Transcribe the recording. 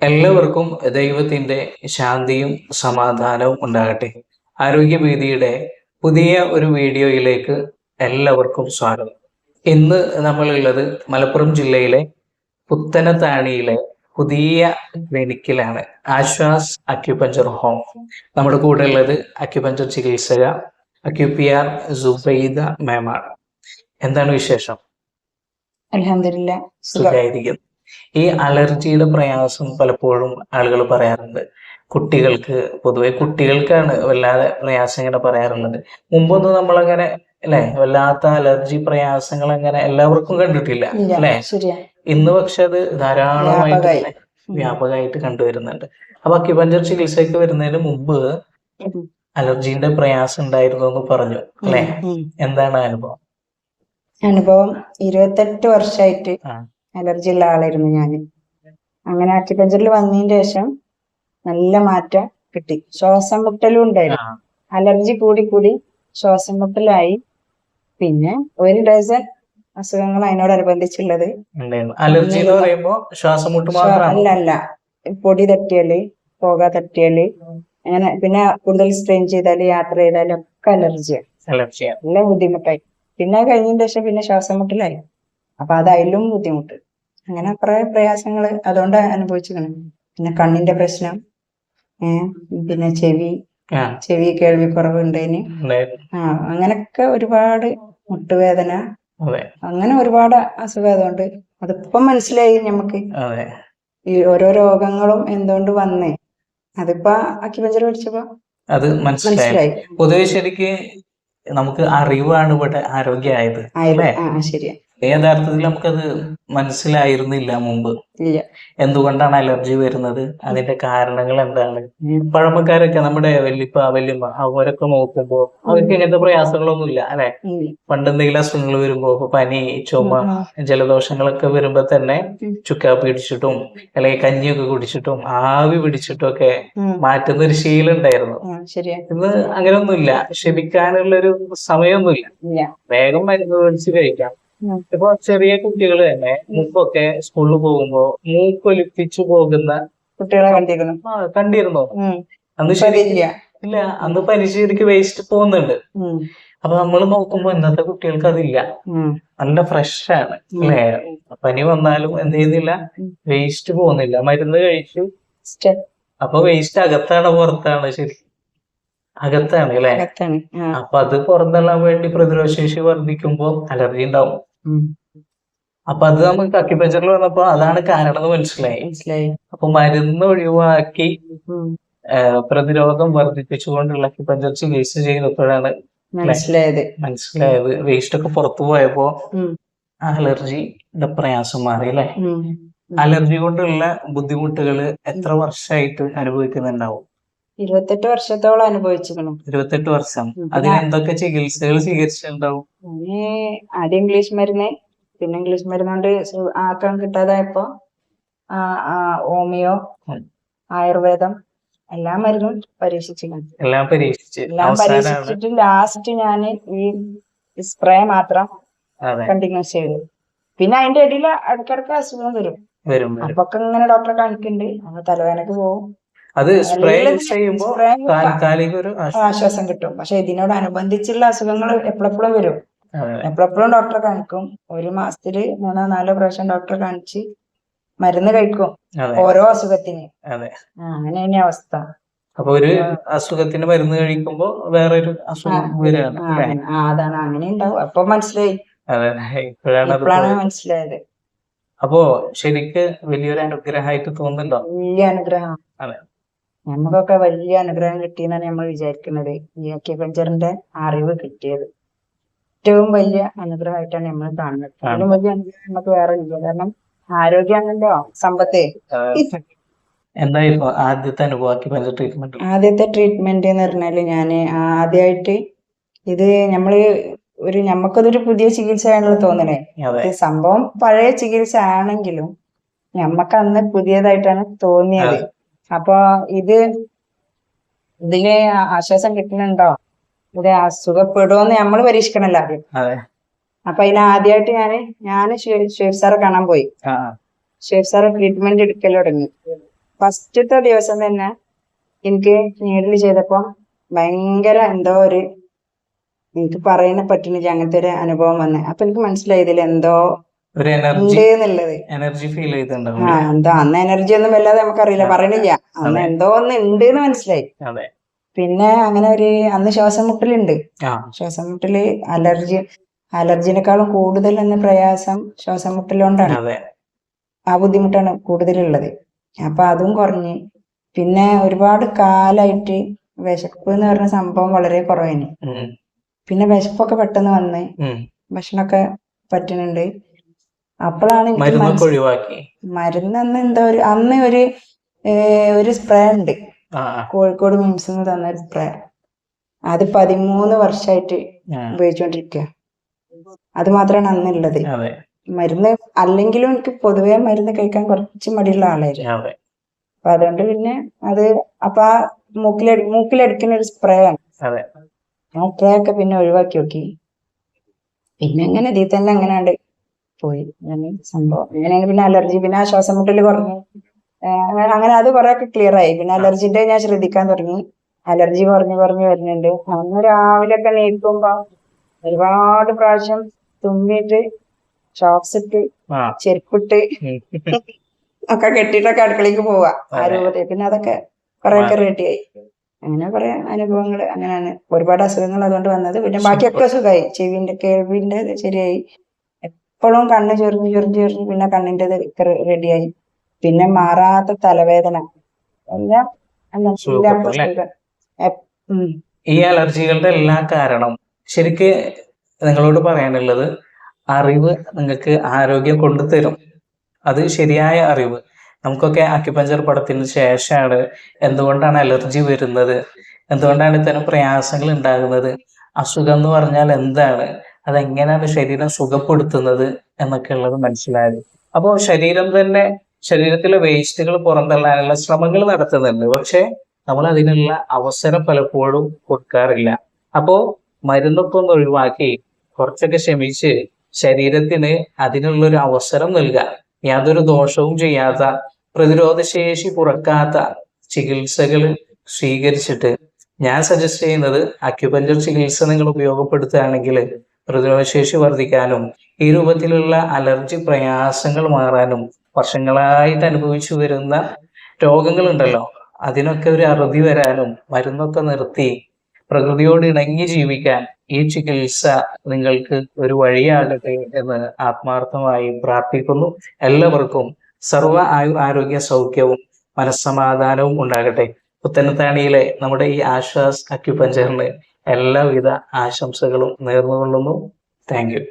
എല്ലാവർക്കും ദൈവത്തിൻ്റെ ശാന്തിയും സമാധാനവും ഉണ്ടാകട്ടെ. ആരോഗ്യഭീതിയുടെ പുതിയ ഒരു വീഡിയോയിലേക്ക് എല്ലാവർക്കും സ്വാഗതം. ഇന്ന് നമ്മളുള്ളത് മലപ്പുറം ജില്ലയിലെ പുത്തനത്താണിയിലെ പുതിയ ക്ലിനിക്കിലാണ്. Aswas acupuncture home. നമ്മുടെ കൂടെ ഉള്ളത് അക്യുപഞ്ചർ ചികിത്സക അക്യുപിആർ സുബൈദ മാമാണ്. എന്താണ് വിശേഷം? അൽഹംദുലില്ലാ, സുഖായിരിക്കും. ഈ അലർജിയുടെ പ്രയാസം പലപ്പോഴും ആളുകൾ പറയാറുണ്ട്. കുട്ടികൾക്ക്, പൊതുവെ കുട്ടികൾക്കാണ് വല്ലാതെ പ്രയാസം ഇങ്ങനെ പറയാറുള്ളത്. മുമ്പൊന്നും നമ്മളങ്ങനെ അല്ലെ വല്ലാത്ത അലർജി പ്രയാസങ്ങൾ അങ്ങനെ എല്ലാവർക്കും കണ്ടിട്ടില്ല അല്ലെ. ഇന്ന് പക്ഷെ അത് ധാരാളമായിട്ട് വ്യാപകമായിട്ട് കണ്ടുവരുന്നുണ്ട്. അപ്പൊ അക്യുപഞ്ചർ ചികിത്സയ്ക്ക് വരുന്നതിന് മുമ്പ് അലർജിന്റെ പ്രയാസം ഉണ്ടായിരുന്നു എന്ന് പറഞ്ഞു അല്ലെ. എന്താണ് അനുഭവം? 28 വർഷമായിട്ട് അലർജി ഉള്ള ആളായിരുന്നു ഞാൻ. അങ്ങനെ അക്യുപഞ്ചറിൽ വന്നതിന് ശേഷം നല്ല മാറ്റം കിട്ടി. ശ്വാസം മുട്ടലും ഉണ്ടായിരുന്നു. അലർജി കൂടി ശ്വാസം മുട്ടലായി. പിന്നെ ഒരു ഡസൻ അസുഖങ്ങൾ അതിനോടനുബന്ധിച്ചുള്ളത്. അലർജി എന്ന് പറയുമ്പോൾ ശ്വാസം മുട്ട് മാത്രമാണ്? അല്ല, പൊടി തട്ടിയാല്, പുക തട്ടിയാല്, അങ്ങനെ പിന്നെ കൂടുതൽ സ്ട്രെയിൻ ചെയ്താല്, യാത്ര ചെയ്താലും ഒക്കെ അലർജിയാണ്. നല്ല ബുദ്ധിമുട്ടായി. പിന്നെ കഴിഞ്ഞതിന് ശേഷം പിന്നെ ശ്വാസം മുട്ടലായി. അപ്പൊ അതായാലും ബുദ്ധിമുട്ട്. അങ്ങനെ കുറെ പ്രയാസങ്ങള് അതുകൊണ്ട് അനുഭവിച്ചിരിക്കണം. പിന്നെ കണ്ണിന്റെ പ്രശ്നം, പിന്നെ ചെവി കേൾവി കുറവുണ്ടേന്, അങ്ങനൊക്കെ ഒരുപാട് മുട്ടുവേദന, അങ്ങനെ ഒരുപാട് അസുഖം. അതുകൊണ്ട് അതിപ്പം മനസ്സിലായി നമുക്ക് ഈ ഓരോ രോഗങ്ങളും എന്തുകൊണ്ട് വന്നേ. അതിപ്പോ അക്യുപഞ്ചർ പഠിച്ചപ്പോ അത് മനസ്സിലായി. പൊതുവെ ശരിക്ക് നമുക്ക് അറിവാണ് ഇവിടെ ആരോഗ്യമായത്. ശരിയാ. യഥാർത്ഥത്തിൽ നമുക്കത് മനസ്സിലായിരുന്നില്ല മുമ്പ്. എന്തുകൊണ്ടാണ് അലർജി വരുന്നത്, അതിന്റെ കാരണങ്ങൾ എന്താണ്. പഴമക്കാരൊക്കെ, നമ്മുടെ വല്യപ്പ വല്യമ്മ, അവരൊക്കെ നോക്കുമ്പോ അവർക്ക് ഇങ്ങനത്തെ പ്രയാസങ്ങളൊന്നുമില്ല അല്ലെ. പണ്ട് എന്തെങ്കിലും അസുഖങ്ങൾ വരുമ്പോ, പനി, ചുമ, ജലദോഷങ്ങളൊക്കെ വരുമ്പോ തന്നെ ചുക്കാപ്പി പിടിച്ചിട്ടും അല്ലെങ്കിൽ കഞ്ഞിയൊക്കെ കുടിച്ചിട്ടും ആവി പിടിച്ചിട്ടും ഒക്കെ മാറ്റുന്ന ഒരു ശീലം ഉണ്ടായിരുന്നു. ഇന്ന് അങ്ങനെയൊന്നുമില്ല. ക്ഷമിക്കാനുള്ളൊരു സമയമൊന്നുമില്ല. വേഗം മരുന്ന് മേടിച്ച് കഴിക്കാം. ഇപ്പൊ ചെറിയ കുട്ടികൾ തന്നെ മുമ്പൊക്കെ സ്കൂളിൽ പോകുമ്പോ മൂക്കൊലിപ്പിച്ചു പോകുന്ന കുട്ടികളെ കണ്ടിരുന്നോ? അന്ന് ശരിയില്ല. ഇല്ല, അന്ന് പനി ശരിക്ക് വേസ്റ്റ് പോകുന്നുണ്ട്. അപ്പൊ നമ്മൾ നോക്കുമ്പോ ഇന്നത്തെ കുട്ടികൾക്ക് അതില്ല. നല്ല ഫ്രഷ് ആണ് അല്ലേ. പനി വന്നാലും എന്ത് ചെയ്യുന്നില്ല, വേസ്റ്റ് പോകുന്നില്ല. മരുന്ന് കഴിച്ചു. അപ്പൊ വേസ്റ്റ് അകത്താണ് പുറത്താണ്? ശരി, അകത്താണ് അല്ലെ. അപ്പൊ അത് പുറന്തള്ളാൻ വേണ്ടി പ്രതിരോധ ശേഷി വർദ്ധിക്കുമ്പോ അലർജി ഉണ്ടാവും. അപ്പൊ അത് നമുക്ക് അക്യുപഞ്ചറിൽ വന്നപ്പോ അതാണ് കാരണം എന്ന് മനസ്സിലായി. അപ്പൊ മരുന്ന് ഒഴിവാക്കി പ്രതിരോധം വർദ്ധിപ്പിച്ചുകൊണ്ടുള്ള അക്യുപഞ്ചർ ചികിത്സ ചെയ്തപ്പോഴാണ് മനസ്സിലായത്. വേസ്റ്റ് ഒക്കെ പുറത്തു പോയപ്പോ അലർജിയുടെ പ്രയാസം മാറി അല്ലെ. അലർജി കൊണ്ടുള്ള ബുദ്ധിമുട്ടുകൾ എത്ര വർഷമായിട്ട് അനുഭവിക്കുന്നുണ്ടാവും? 28 വർഷത്തോളം അനുഭവിച്ചിരുന്നു. 28 വർഷം. അതിന് എന്തൊക്കെ ചികിത്സകൾ സ്വീകരിച്ചിട്ടുണ്ടാവും? ആദ്യം ഇംഗ്ലീഷ് മരുന്ന്, പിന്നെ ഇംഗ്ലീഷ് മരുന്ന് കൊണ്ട് ആക്കാൻ കിട്ടാതായപ്പോ ഹോമിയോ, ആയുർവേദം, എല്ലാ മരുന്നും എല്ലാം പരീക്ഷിച്ചിട്ട് ലാസ്റ്റ് ഞാന് ഈ സ്പ്രേ മാത്രം കണ്ടിന്യൂസ് ചെയ്തു. പിന്നെ അതിന്റെ ഇടയിൽ ഇടയ്ക്കിടയ്ക്ക് അസുഖം വരും. അപ്പൊക്കെ ഇങ്ങനെ ഡോക്ടറെ കാണിക്കുന്നുണ്ട്. അപ്പൊ തലവേദനക്ക് പോകും. അത് സ്പ്രേ ചെയ്യുമ്പോൾ ആശ്വാസം കിട്ടും. പക്ഷെ ഇതിനോടനുബന്ധിച്ചുള്ള അസുഖങ്ങൾ എപ്പോഴെപ്പോഴും വരും. എപ്പോഴെപ്പോഴും ഡോക്ടറെ കാണിക്കും. 1 മാസത്തില് 3-4 പ്രാവശ്യം ഡോക്ടറെ കാണിച്ച് മരുന്ന് കഴിക്കും ഓരോ അസുഖത്തിന്. അങ്ങനെയാണ് അവസ്ഥ. അപ്പൊ ഒരു അസുഖത്തിന് മരുന്ന് കഴിക്കുമ്പോ വേറൊരു അസുഖം വരികയാണ്. അതാണ്, അങ്ങനെ ഉണ്ടാവും. അപ്പൊ മനസ്സിലായി, ഇപ്പോഴാണ് മനസ്സിലായത്. അപ്പോ ശരിക്ക് വലിയൊരു അനുഗ്രഹമായിട്ട് തോന്നുന്നുണ്ടോ? വലിയ അനുഗ്രഹം. നമുക്കൊക്കെ വലിയ അനുഗ്രഹം കിട്ടിയെന്നാണ് നമ്മൾ വിചാരിക്കുന്നത്. ഈ അക്യുപഞ്ചറിന്റെ അറിവ് കിട്ടിയത് ഏറ്റവും വലിയ അനുഗ്രഹമായിട്ടാണ് നമ്മൾ കാണുന്നത്. അതിലും വലിയ അനുഗ്രഹം നമുക്ക് വേറെ ഇല്ല. കാരണം ആരോഗ്യമാണല്ലോ സമ്പത്ത്. എന്തായിരുന്നു ആദ്യത്തെ അനുഭവം അക്യുപഞ്ചർ ട്രീറ്റ്മെന്റ്? ആദ്യത്തെ ട്രീറ്റ്മെന്റ് എന്ന് പറഞ്ഞാല് ഞാന് ആദ്യമായിട്ട് ഇത് നമുക്കതൊരു പുതിയ ചികിത്സയാണല്ലോ തോന്നണേ. സംഭവം പഴയ ചികിത്സ ആണെങ്കിലും ഞമ്മക്ക് അന്ന് പുതിയതായിട്ടാണ് തോന്നിയത്. അപ്പൊ ഇതില് ആശ്വാസം കിട്ടുന്നുണ്ടോ, ഇത് അസുഖപ്പെടുമോന്ന് നമ്മള് പരീക്ഷിക്കണല്ലോ ആദ്യം. അപ്പൊ ആദ്യമായിട്ട് ഞാന് ഷേഫ് സാറെ കാണാൻ പോയി. ഷേഫ് സാറ് ട്രീറ്റ്മെന്റ് എടുക്കൽ തുടങ്ങി. ഫസ്റ്റത്തെ ദിവസം തന്നെ എനിക്ക് നീഡിൽ ചെയ്തപ്പോ ഭയങ്കര എന്തോ ഒരു, എനിക്ക് പറയാൻ പറ്റുന്നില്ല, അങ്ങനത്തെ ഒരു അനുഭവം വന്നെ. അപ്പൊ എനിക്ക് മനസ്സിലായി ഇതിൽ എന്തോ ഒരു എനർജി ഉണ്ട് എന്നുള്ളത്. എനർജി ഫീൽ ചെയ്തിട്ടുണ്ടാവും. ആ എന്തോ അന്ന് എനർജി ഒന്നും വല്ലാതെ നമുക്കറിയില്ല, പറയണില്ല. അന്ന് എന്തോ ഒന്ന് ഉണ്ട് എന്ന് മനസ്സിലായി. അതെ. പിന്നെ അങ്ങനെ ഒരു അന്ന് ശ്വാസം മുട്ടലുണ്ട്. ശ്വാസം മുട്ടല് അലർജിനേക്കാളും കൂടുതൽ എന്ന പ്രയാസം ശ്വാസം മുട്ടലുകൊണ്ടാണ്. ആ ബുദ്ധിമുട്ടാണ് കൂടുതലുള്ളത്. അപ്പൊ അതും കുറഞ്ഞ് പിന്നെ ഒരുപാട് കാലായിട്ട് വിശപ്പ് എന്ന് പറഞ്ഞ സംഭവം വളരെ കുറവാണ്. പിന്നെ വിശപ്പൊക്കെ പെട്ടെന്ന് വന്ന് ഭക്ഷണമൊക്കെ പറ്റുന്നുണ്ട്. അപ്പോഴാണ് മരുന്ന് അന്ന് എന്താ അന്ന് ഒരു സ്പ്രേ ഉണ്ട്, കോഴിക്കോട് മിംസ് നിന്ന് തന്ന ഒരു സ്പ്രേ. അത് 13 വർഷമായിട്ട് ഉപയോഗിച്ചോണ്ടിരിക്കുക. അത് മാത്രമാണ് അന്നുള്ളത്. മരുന്ന് അല്ലെങ്കിലും എനിക്ക് പൊതുവെ മരുന്ന് കഴിക്കാൻ കുറച്ച് മടിയുള്ള ആളായിരുന്നു. അപ്പൊ അതുകൊണ്ട് പിന്നെ അപ്പൊ ആ മൂക്കിലടിക്കുന്ന ഒരു സ്പ്രേ ആണ്. ആ സ്പ്രേ ഒക്കെ പിന്നെ ഒഴിവാക്കി നോക്കി. പിന്നെ അങ്ങനെ ഇതിൽ തന്നെ അങ്ങനെയാണ്ട് പോയി സംഭവം. അങ്ങനെയാണ് പിന്നെ അലർജി, പിന്നെ ആ ശ്വാസം മുട്ടല് കുറഞ്ഞു. അങ്ങനെ അത് കുറെ ഒക്കെ ക്ലിയർ ആയി. പിന്നെ അലർജിന്റെ ഞാൻ ശ്രദ്ധിക്കാൻ തുടങ്ങി. അലർജി കുറഞ്ഞു വരുന്നുണ്ട്. അന്ന് രാവിലെ ഒക്കെ നീക്കുമ്പോ ഒരുപാട് പ്രാവശ്യം തുമ്മിയിട്ട് ഷോക്സ് ഇട്ട് ചെരുപ്പിട്ട് ഒക്കെ കെട്ടിയിട്ടൊക്കെ അടുക്കളയ്ക്ക് പോവാ ആ രൂപത്തിൽ. പിന്നെ അതൊക്കെ കുറെയൊക്കെ റെഡിയായി. അങ്ങനെ കുറെ അനുഭവങ്ങൾ. അങ്ങനെയാണ് ഒരുപാട് അസുഖങ്ങൾ അതുകൊണ്ട് വന്നത്. പിന്നെ ബാക്കിയൊക്കെ സുഖമായി. കേൾവിന്റെ ശരിയായി. എപ്പോഴും കണ്ണ് ചൊറിഞ്ഞ് പിന്നെ കണ്ണിന്റെ റെഡിയായി. പിന്നെ മാറാത്ത തലവേദന എല്ലാം. ഈ അലർജികളുടെ എല്ലാ കാരണം ശരിക്ക് നിങ്ങളോട് പറയാനുള്ളത്, അറിവ് നിങ്ങൾക്ക് ആരോഗ്യം കൊണ്ടുതരും. അത് ശരിയായ അറിവ്. നമുക്കൊക്കെ അക്യുപഞ്ചർ പഠനത്തിന് ശേഷമാണ് എന്തുകൊണ്ടാണ് അലർജി വരുന്നത്, എന്തുകൊണ്ടാണ് ഇത്തരം പ്രയാസങ്ങൾ ഉണ്ടാകുന്നത്, അസുഖം എന്ന് പറഞ്ഞാൽ എന്താണ്, അതെങ്ങനെയാണ് ശരീരം സുഖപ്പെടുത്തുന്നത് എന്നൊക്കെ ഉള്ളത് മനസ്സിലായത്. അപ്പോൾ ശരീരത്തിലെ വേസ്റ്റുകൾ പുറന്തള്ളാനുള്ള ശ്രമങ്ങൾ നടത്തുന്നുണ്ട്. പക്ഷെ നമ്മൾ അതിനുള്ള അവസരം പലപ്പോഴും കൊടുക്കാറില്ല. അപ്പോ മരുന്നൊക്കെ ഒന്ന് ഒഴിവാക്കി കുറച്ചൊക്കെ ക്ഷമിച്ച് ശരീരത്തിന് അതിനുള്ളൊരു അവസരം നൽകുക. യാതൊരു ദോഷവും ചെയ്യാത്ത, പ്രതിരോധശേഷി കുറക്കാത്ത ചികിത്സകൾ സ്വീകരിച്ചിട്ട്, ഞാൻ സജസ്റ്റ് ചെയ്യുന്നത് അക്യുപഞ്ചർ ചികിത്സ നിങ്ങൾ ഉപയോഗപ്പെടുത്തുകയാണെങ്കിൽ പ്രതിരോധശേഷി വർദ്ധിക്കാനും ഈ രൂപത്തിലുള്ള അലർജി പ്രയാസങ്ങൾ മാറാനും വർഷങ്ങളായിട്ട് അനുഭവിച്ചു വരുന്ന രോഗങ്ങളുണ്ടല്ലോ അതിനൊക്കെ ഒരു അറുതി വരാനും മരുന്നൊക്കെ നിർത്തി പ്രകൃതിയോട് ഇണങ്ങി ജീവിക്കാൻ ഈ ചികിത്സ നിങ്ങൾക്ക് ഒരു വഴിയാകട്ടെ എന്ന് ആത്മാർത്ഥമായി പ്രാർത്ഥിക്കുന്നു. എല്ലാവർക്കും സർവ്വ ആരോഗ്യ സൗഖ്യവും മനസ്സമാധാനവും ഉണ്ടാകട്ടെ. പുത്തനത്താണിയിലെ നമ്മുടെ ഈ ആശ്വാസ് അക്യുപഞ്ചറിന് എല്ലാവിധ ആശംസകളും നേർന്നുകൊള്ളുന്നു. Thank you.